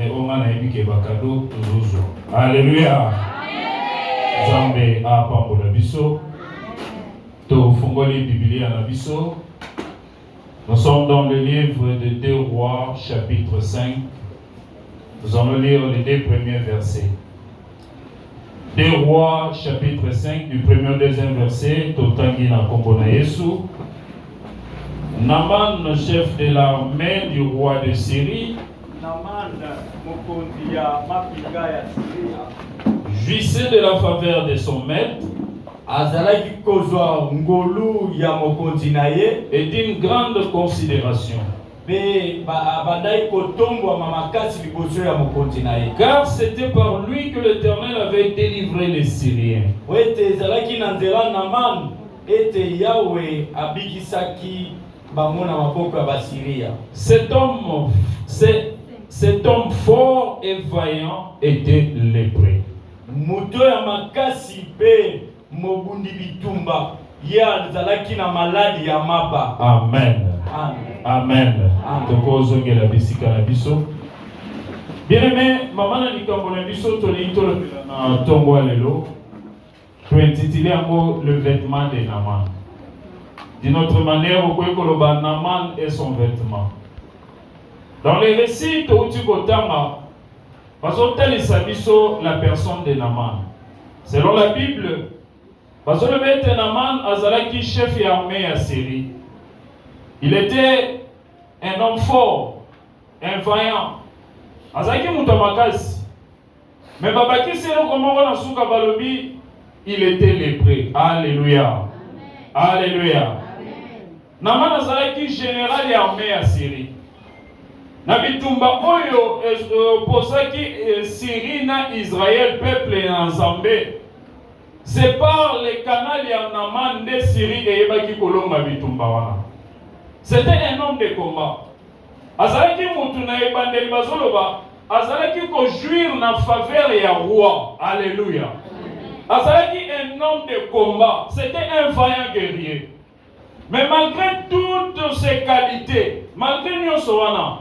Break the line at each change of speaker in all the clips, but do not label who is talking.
mais on a eu que bakado toujours. Alléluia. Zambe a pambola biso. To fongoli Biblia na biso. Nous sommes dans le livre de 2 Rois, chapitre 5. Nous allons lire les 2 premiers versets. 2 Rois, chapitre 5, du premier au deuxième verset. Totangi na kombo na Yesu. Naman, chef de l'armée du roi de Syrie, jouissait de la faveur de son maître et d'une grande considération. Car c'était par lui que l'Éternel avait délivré les Syriens. Cet homme fort et vaillant était lépré. Amen. Amen. Bien aimé, maman a dit le vêtement de Naman. D'une autre manière, Naman est son vêtement. Dans les récits de Utikotama, la personne de Naman. Selon la Bible, Naman Azalaki chef et armée à Syrie. Il était un homme fort, un vaillant. Azalaki Mutamakasi. Mais Babaki Sero Komoro Nasuka Balobi, il était lépré. Alléluia. Alléluia. Naman Azalaki général et armée à Syrie. Nabitumba Oyo posaki Syrie na Israël, peuple ensemble. C'est par les canaux de Naman de Syrie et Ebaki Koloma Bitumba wana. C'était un homme de combat. Azalaki mutuna ebandeli bazoloba, azalaki ko jouir na faveur ya roi. Alléluia. Azalaki un homme de combat, c'était un vaillant guerrier. Mais malgré toutes ses qualités, malgré nyonso wana,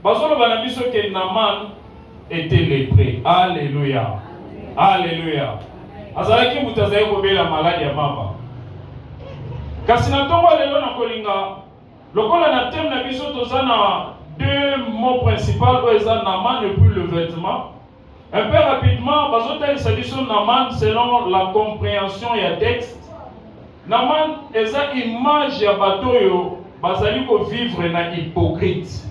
bazoloba na biso ke Naman était lépré. Alléluia. Alléluia. Azalaki mutazali kobela maladi ya mama. Kasi na ntongo lelo na kolinga lokola na thème na biso tozana 2 mots principaux eza Naman et puis le vêtement. Un peu rapidement, bazotalisa biso Naman selon la compréhension ya texte. Naman eza image ya batoyo bazali ko vivre na hypocrite.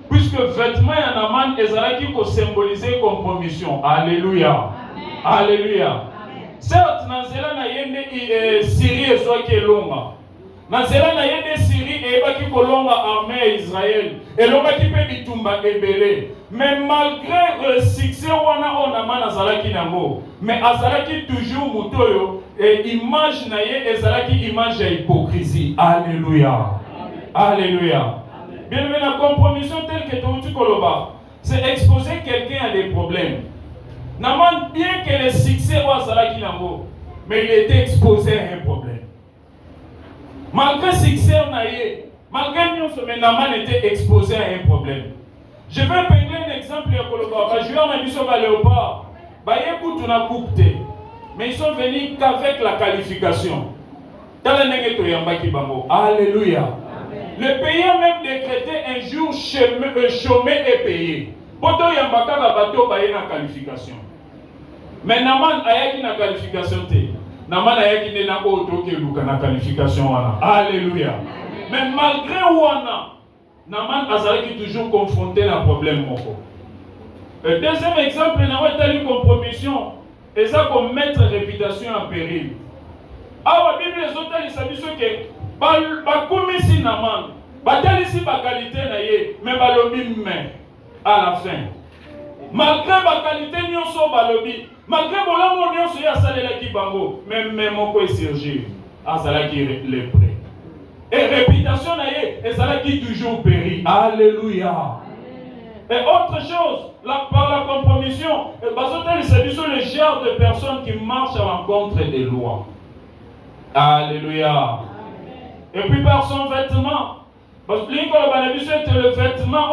Puisque vêtement ya Naman ezalaki ko symboliser compromission. Alléluia. Amen. Alléluia. Certes, Nanzela na yende Syrie ezwaki elonga. Nanzela na yende Syrie ebaki kolonga armée Israël. Elongaki pe bitumba ebele. Mais malgré le succès wana on Naman azalaki nango, mais azalaki toujours mutoyo et image na ye ezalaki image ya hypocrisie. Alléluia. Alléluia. Bien aimé, la compromission telle que tu koloba, c'est exposer quelqu'un à des problèmes. Naman, bien que le succès wa azalaki nango, mais il était exposé à un problème. Malgré le succès on a eu, malgré nous, mais Naman était exposé à un problème. Je vais prendre un exemple ya koloba. Ba joueur na biso ba Léopard, ba yeku tuna coupe, mais ils sont venus qu'avec la qualification. Tala ndenge to yambaki bango. Alléluia. Le pays a même décrété un jour chômé et payé. Poto yambaka ba bato ba na qualification. Mais Naman ayaki na qualification te. Naman ayaki ne na oto ke luka na qualification wana. Alléluia. Mais malgré wana, Naman azalaki toujours confronté à un problème moko. Le deuxième exemple, na une compromission, et ça comme mettre réputation en péril. Ah, la Bible les autres ils savent que ba komisi Naman, ba talisi ba qualité na ye, mais ba lobi mais à la fin. Malgré ba qualité nyonso ba lobi, malgré bolamo nyonso ya salela ki bango, même moko esurgir, azalaki lépré. Et réputation na ye, ezalaki toujours péri. Alléluia. Et autre chose, par la compromission, c'est le genre de personnes qui marchent à l'encontre des lois. Alléluia. Et puis par son vêtement, Parce que le vêtement,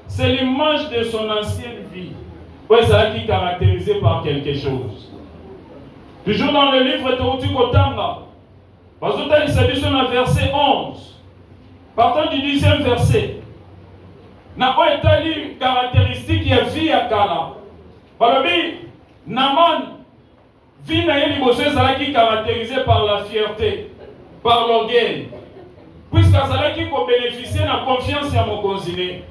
c'est l'image de son ancienne vie. Ouais, c'est là qui est caractérisé par quelque chose. Toujours dans le livre de Otukotanga, verset 11, partant du 10e verset, na oetali caractéristique ya vie ya kala. Balobi, Naman, vie na yeli bosse qui caractérisé par la fierté, par l'orgueil. Puisque ça qui peut bénéficier de la confiance à mon consiné.